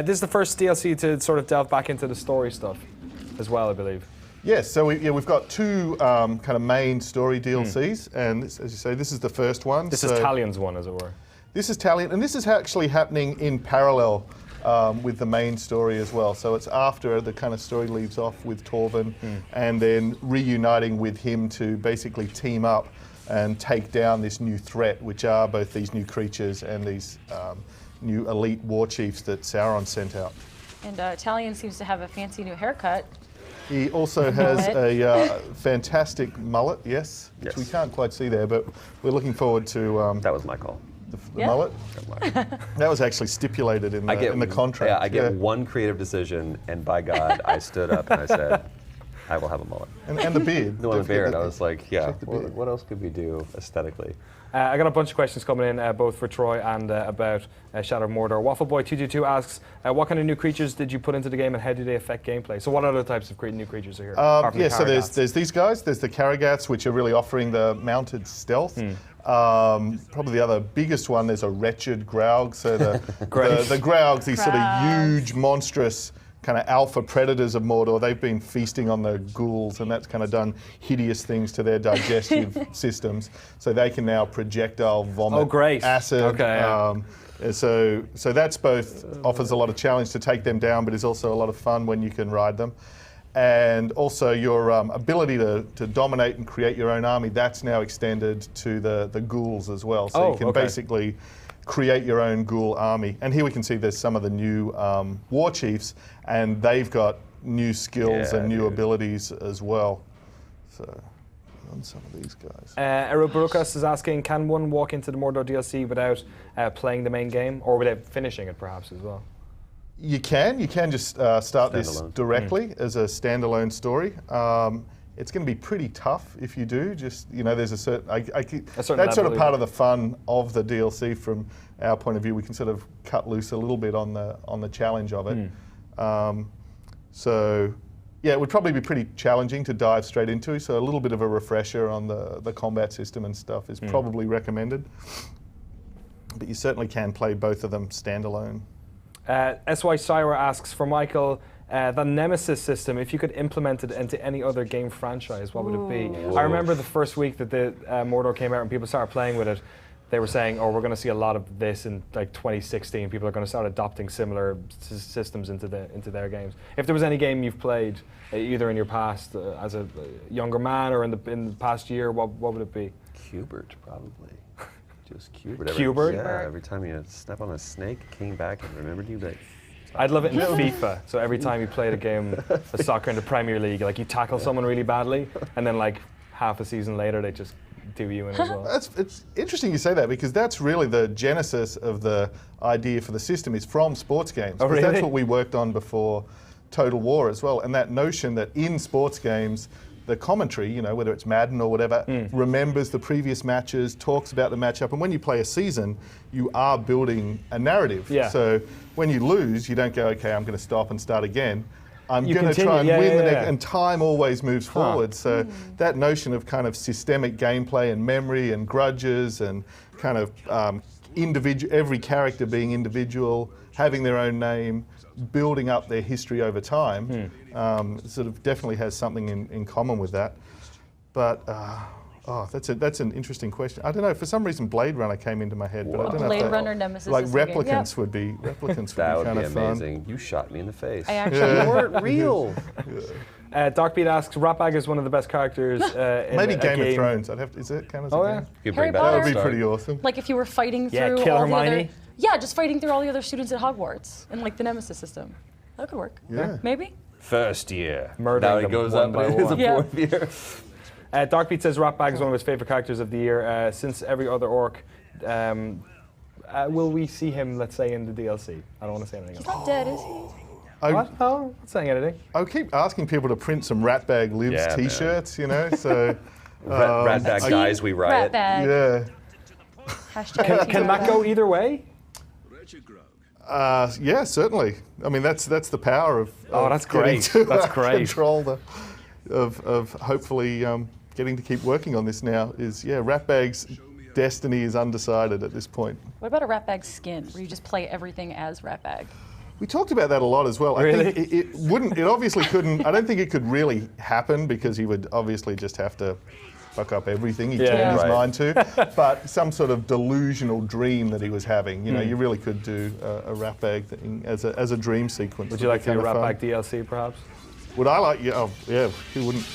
This is the first DLC to sort of delve back into the story stuff as well, I believe. Yes, so we've got two kind of main story DLCs, and this, as you say, this is the first one. This is Talion's one, as it were. This is Talion, and this is actually happening in parallel with the main story as well. So it's after the kind of story leaves off with Torvin, and then reuniting with him to basically team up and take down this new threat, which are both these new creatures and these new elite war chiefs that Sauron sent out. And Talion seems to have a fancy new haircut. He also has a fantastic mullet, yes, which we can't quite see there, but we're looking forward to... that was my call. The mullet? That was actually stipulated in the contract. Yeah, I get one creative decision, and by God, I stood up and I said, I will have a mullet. And the beard. The beard. I was like, yeah, what else could we do aesthetically? I got a bunch of questions coming in, both for Troy and about Shadow of Mordor. Waffleboy222 asks, what kind of new creatures did you put into the game and how do they affect gameplay? So what other types of new creatures are here? Yeah, so there's these guys. There's the Karagats, which are really offering the mounted stealth. Probably the other biggest one, there's a wretched Graug. So the Graugs, these sort of huge, monstrous kind of alpha predators of Mordor, they've been feasting on the ghouls, and that's kind of done hideous things to their digestive systems. So they can now projectile vomit acid. Okay, so that's both offers a lot of challenge to take them down, but is also a lot of fun when you can ride them. And also your ability to dominate and create your own army, that's now extended to the ghouls as well. So you can basically create your own ghoul army. And here we can see there's some of the new war chiefs, and they've got new skills and new abilities as well. So on some of these guys. Eroburukas is asking, can one walk into the Mordor DLC without playing the main game, or without finishing it perhaps as well? You can just start this directly as a standalone story. It's going to be pretty tough if you do. Just there's a certain that's sort of part of the fun of the DLC from our point of view. We can sort of cut loose a little bit on the challenge of it. So yeah, it would probably be pretty challenging to dive straight into. So a little bit of a refresher on the combat system and stuff is probably recommended. But you certainly can play both of them standalone. SY Syra asks, for Michael, the Nemesis system, if you could implement it into any other game franchise, what would it be? I remember the first week that the Mordor came out and people started playing with it, they were saying, we're going to see a lot of this in like 2016. People are going to start adopting similar systems into their games. If there was any game you've played, either in your past as a younger man or in the past year, what would it be? Cubert, probably. Just Cubert. Cubert? Yeah, every time you step on a snake, it came back and remembered you. Like, I'd love it in FIFA. So every time you played a game of soccer in the Premier League, like you tackle someone really badly, and then like half a season later, they just do you in as well. It's interesting you say that, because that's really the genesis of the idea for the system is from sports games. Oh, really? That's what we worked on before Total War as well, and that notion that in sports games, the commentary, whether it's Madden or whatever, remembers the previous matches, talks about the matchup, and when you play a season, you are building a narrative. Yeah. So when you lose, you don't go, okay, I'm going to stop and start again. I'm going to try and win the next, and time always moves forward. So that notion of kind of systemic gameplay and memory and grudges and kind of every character being individual, having their own name, building up their history over time, sort of definitely has something in common with that. But that's an interesting question. I don't know. For some reason, Blade Runner came into my head, but I don't know. Blade Runner Nemesis. Like replicants would be kind of fun. Amazing. You shot me in the face. I actually You weren't real. Darkbeat asks, Ratbag is one of the best characters in maybe a Game game. of Thrones. Is it kind of? Oh yeah. Harry Potter. That would be pretty awesome. Like if you were fighting through kill all Hermione. the other, just fighting through all the other students at Hogwarts and like the Nemesis system. That could work. Yeah. Maybe. First year. Murdering now he them goes one up by and is one. a fourth year. Darkbeat says Ratbag is one of his favorite characters of the year. Since every other orc, will we see him, let's say, in the DLC? I don't want to say anything else. He's not dead, is he? What? No, I'm not saying anything. I keep asking people to print some Ratbag Lives T-shirts, so... Ratbag dies, we riot. Ratbag. Yeah. Hashtag Can that go either way? Yeah, certainly. I mean, that's the power of that's great. To, that's great. Control of hopefully getting to keep working on this now is Ratbag's destiny is undecided at this point. What about a Ratbag skin, where you just play everything as Ratbag? We talked about that a lot as well. Really? I think it wouldn't. It obviously couldn't. I don't think it could really happen because he would obviously just have to fuck up everything he turned his mind to. But some sort of delusional dream that he was having. You know, you really could do a rat bag thing as a dream sequence. Would you like to do a rat bag DLC, perhaps? Would I like? Yeah, oh, yeah. Who wouldn't?